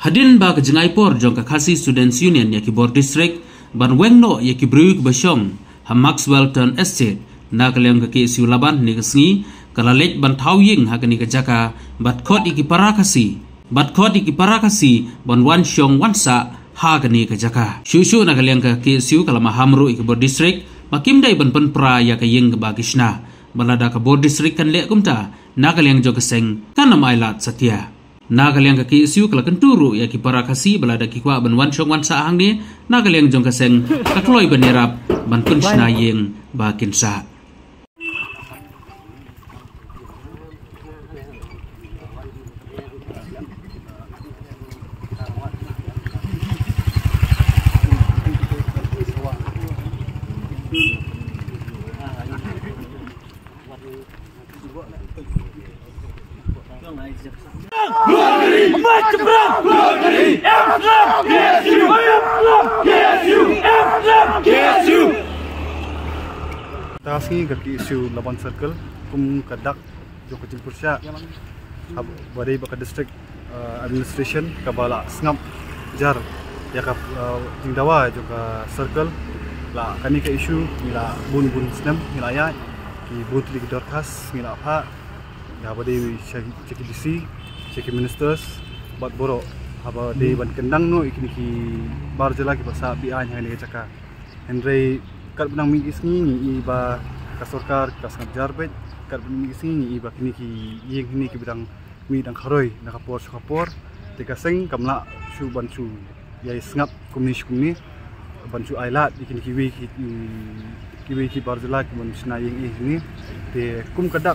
Hadin ba ke jengaipor jong ka Khasi Students Union ya ki Bor District ban wengno ya ki Bruyuk Bashong ha Maxwell Turn Estate na kaleng ka ki siu laban ni kesngi kalalej ban tawying ha kani ka jaka bat khot iki parakasi ban wan syong wansa ha kani ka jaka shushu na kaleng ka ki siu kalama hamru iki Bor District makim dai ban pen pra ya ka yeng ba kishna balada ka Bor District kan le kumta na kaleng jo keseng kan namailat Satya Nagaliang kaki isu kala kenturu ya ki para kasi balada ki kwa ban wan syong wan sa hang ni nagaliang jong kaseng kakloi banerap ban kun snayeng bakin sa Tasngi kaki isu Laban Circle kum kadak jo kecil Pursya badai baka district administration kabala sngap jar ya ka jingdawa jo ka circle la kani ka isu mila bun snem mila ya ki butli dorkas mila apa ya badai ceki disi ceki ministers bat boro haba de ban kendang no ikini ki barjela ki basa bi an hani chaka henry kat benang mi isni ni iba ka sarkar ka sngap jarbet kat benang mi isni ni iba kini ki yeng ni ki bidang mi dang kharoi na kapor te ka seng kamla shu ban shu ya sngap kumni ban shu ailat ikini ki wi ki barjela ki mon sna yeng ni te kum kadak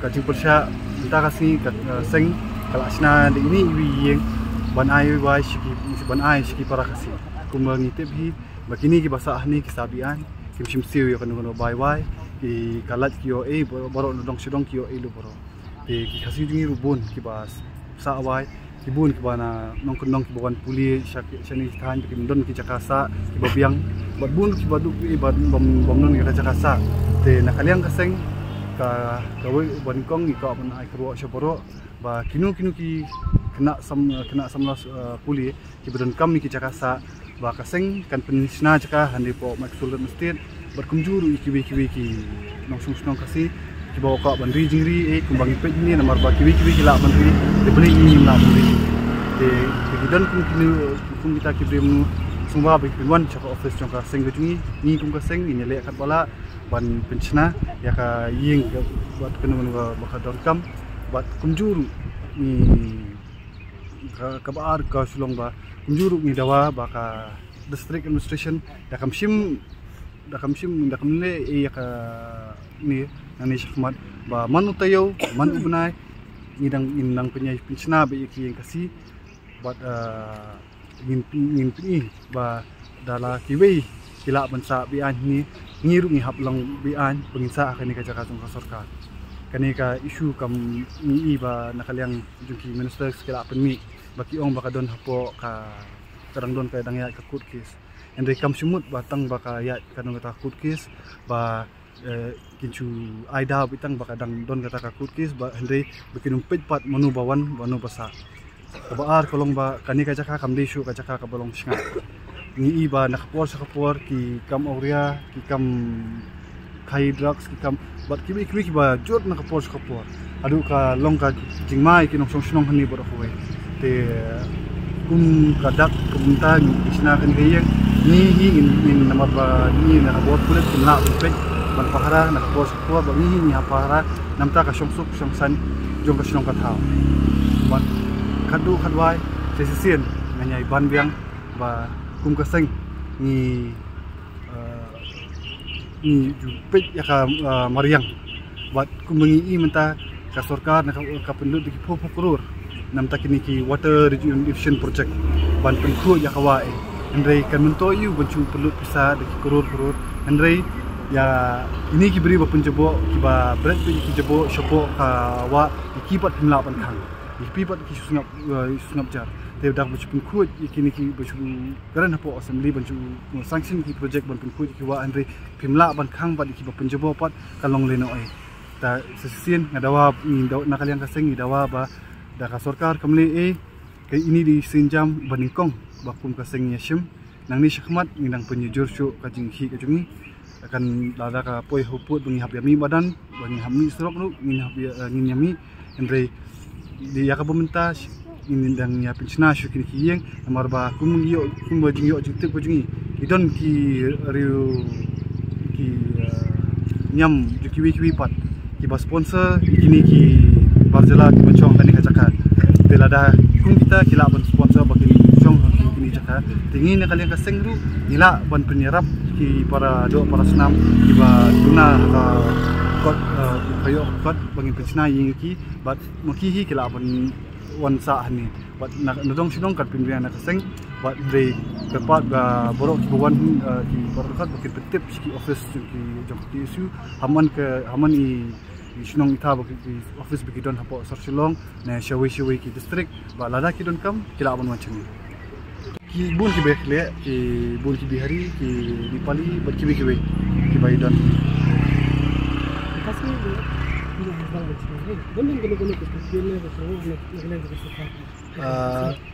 ka jing Pursya ta ka si ka seng kala sna de ini wi yeng ban ai wai shiki para kasi kum ngitep hi bakini ki basa ahni ki sabian kim simsiu yo kanu bai wai ki kalat ki yo boro dong sidong ki yo lu boro te ki khasi dingi rubun ki bas sa wai ki bun ki bana nong ki bukan puli shani than ki mdon ki jakasa ki babiang bat bun ki badu ki bom non ki jakasa te nakaliang kaseng ka kawai ban kong ki ka ban ai kro shoporo ba kinu ki kena samlas puli ki badan kam ki jakasa ba kaseng kan penisna jaka handi po Maxwell Estate berkunjuru iki nong sung kasi ki bawa ka ban jingri kumbangi pej ni namar ba ki la ban ri de beli ni la ban ri de gidan kum kita ki brem sumba ba ki wan chaka office chong ka seng gujungi ni kum ka seng ni le kat bala ban pensna ya ka ying buat kenu ba ka dorkam bat kunjuru ni ka baar ka sulong ba kunjuru ni dawa baka district administration dakam le ya ka ni nani Syahmat ba manu tayo man ubnai nang penyai pinsna ba iki yang kasi bat ngin pi ba dala kiwi kila bansa bian ni ngiru ni haplang bian penginsa kani ka jaka tong sarkar kani ka isu kam ni ba nakaliang juki minister kila penmi baki ong baka don hapo ka kadang don ka dang ya ka court case ende kam sumut batang baka ya kadang ka court case ba kinchu aida bitang baka dang don ka court case ba ende bikinum pejpat manu bawan banu basa baar kolong ba kani ka jaka kam desu ka jaka ka balong singa ni iba nakapor ki kam auria ki kam khai drugs ki kam bat ki ba jot nakapor adu ka long ka jingmai ki nong song hani bor khoi te kum kadak kemunta isna kan gayeng ni in namar ba ni na bot kulit kumla upet ban pahara na kapos ba ni pahara namta ka song san jong ka sinong ka thao ban khadu khadwai sesien nganyai ban biang ba kum ka seng ni jupet ya ka mariang bat kum ngi menta ka sarkar na ka penduduk di Pukrur namta kini ki water rejuvenation project ban penku ya kawai andre kan mentoyu bancu perlu bisa de koror andre ya ini ki beri ba penjebo ki ba bread ki jebo shopo ka wa ki pat himla pan khang ki pat ki sungap jar te dak bancu penku kini ki bancu garan hapo assembly bancu sanction ki project ban penku ki wa andre himla ban khang ba ki ba penjebo pat kalong leno ai ta sesien ngadawa nakaliang kaseng idawa ba da ka sarkar kamli Kay ini di senjam baningkong bakum kaseng yashim nang ni syakmat ngindang penyujur syuk kajing hi kajungi akan lada ka poi huput bungi hab yami badan bungi hammi serok nu ngin yami andre di ya ka pemerintah ngindang ya pensiona syuk kini kiyeng nomor ba kum yo kum bajing yo jitip kajungi idon ki riu ki nyam juki wi pat ki ba sponsor kini ki barjala ki mencong kani kacakan belada kum kita kila ban sponsor bagi mencong kini jaka tingin kalian kaseng ru nila ban penyerap ki para senam ki ba tuna ka kot kayo kot bagi pensiona yang ki bat maki hi kila ban wan sa ni bat nadong sidong kat pimpinan kaseng bat bre tepat ga borok ki wan ki berkat bagi petip ki office ki jok ki isu haman i sinong ita bagi office bagi don hapo sarsilong na shawi ki district ba lada ki don kam kila ban macam ni ki bun ki bekle ki bun ki bihari ki dipali bat ki bai don kasih dia hafal macam ni benar guna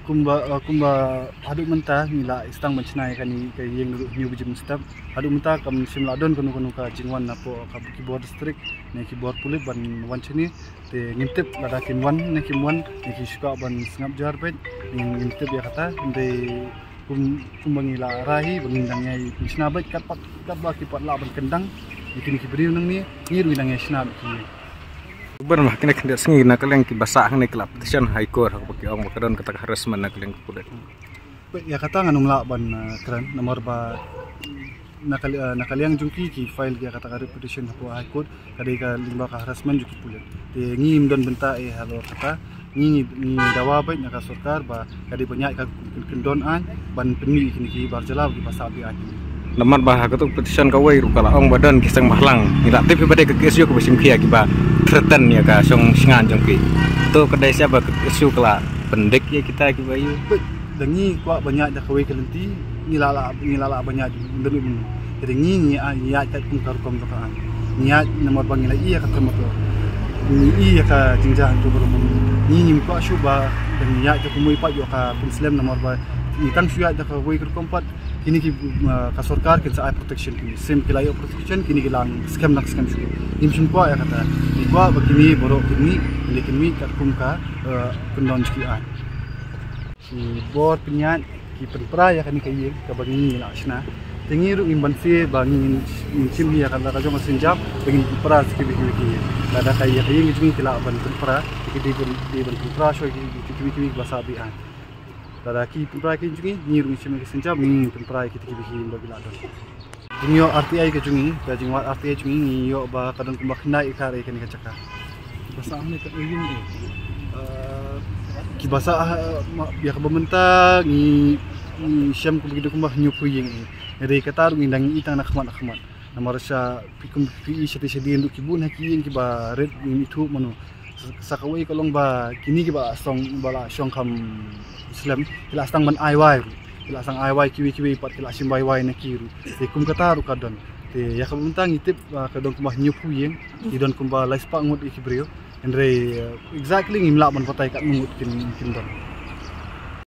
kumba haduk mentah mila istang mencenai kani ke yang new biji mustap haduk mentah kam simladon kono ka jingwan napo ka keyboard district ne keyboard pulit ban wancini te ngintip lada kinwan ne kimwan ne kisuka ban sngap jarbet ngintip ya kata de kumbangila rahi bangindangnya pisna bet kapak kabak kipat la ban kendang ikini kibri nang ni ngir winangnya snap ki Benar kena kena sengi nak kalian kibasa hang ni kelap petition high court aku pakai orang makadon kata harassment nak kalian kudet. Ya kata nganu mela ban keren nomor ba nakaliang jungki ki file dia kata kare petition hapo high court kadai ka limba ka harassment juki pulet. Te ngim don benta halo kata ni dawa baik nak sarkar ba kadai banyak ka kendon an ban pemi kini ki barjala ki pasal bi an. Nomor bah aku petition kawai rukala ong badan kisang mahlang nila tipe pada ke isu ke besim kia kiba threaten ya ka song singan jongki to kedai siapa ke isu kala pendek ya kita kiba yu dengi kuat banyak dah kawai kelenti ngilala banyak demi jadi ni ya kat kum karukom dokaan niat nomor bangila iya kata motor ni iya ka jinjang tu berum ni ko syuba dan niat ke kumui pak yo ka muslim nomor ba ni tang syuat dah kawai kerkompat kini ki ka sarkar kin sa protection kini sim kilayo protection kini gilang scam syukur imsun ko ya kata ni ko begini borok kini kini kat kum ka kendon sekian si bor penyat ki perpra ya kani kai ka bagi la sna tengi ru imban se bangi sim ya kata ka jong senjap bagi perpra ki ada kai ya kai ngi kila ban perpra ki di perpra so ki basa bi an Tada ki pemprai ki jungi ni ru sim ki senjap ni pemprai ki bagi la don Jungi RTI ke jungi ka jingwat RTI jungi ni yo ba kadang kumbak nai ikare kan ka caka basa ni ka ingin ni ki basa ya ka bementa ni syam ku begitu kumbak nyupu yeng ni kata ru ngindang itang nak khmat nomor sa pikum pi sedi nduk ki bun haki yeng ki ba red ni thu manu sakawai kalong ba kini ki ba song bala syong kam Islam kila stang ban IY kila sang IY kiwi pat kila sim YY na kiru te kum kata ru kadon te ya ka buntang itip kadon kumah nyupu yeng idon kumba laispa ngut ikibrio andre exactly ngimla ban patai kat ngut kin don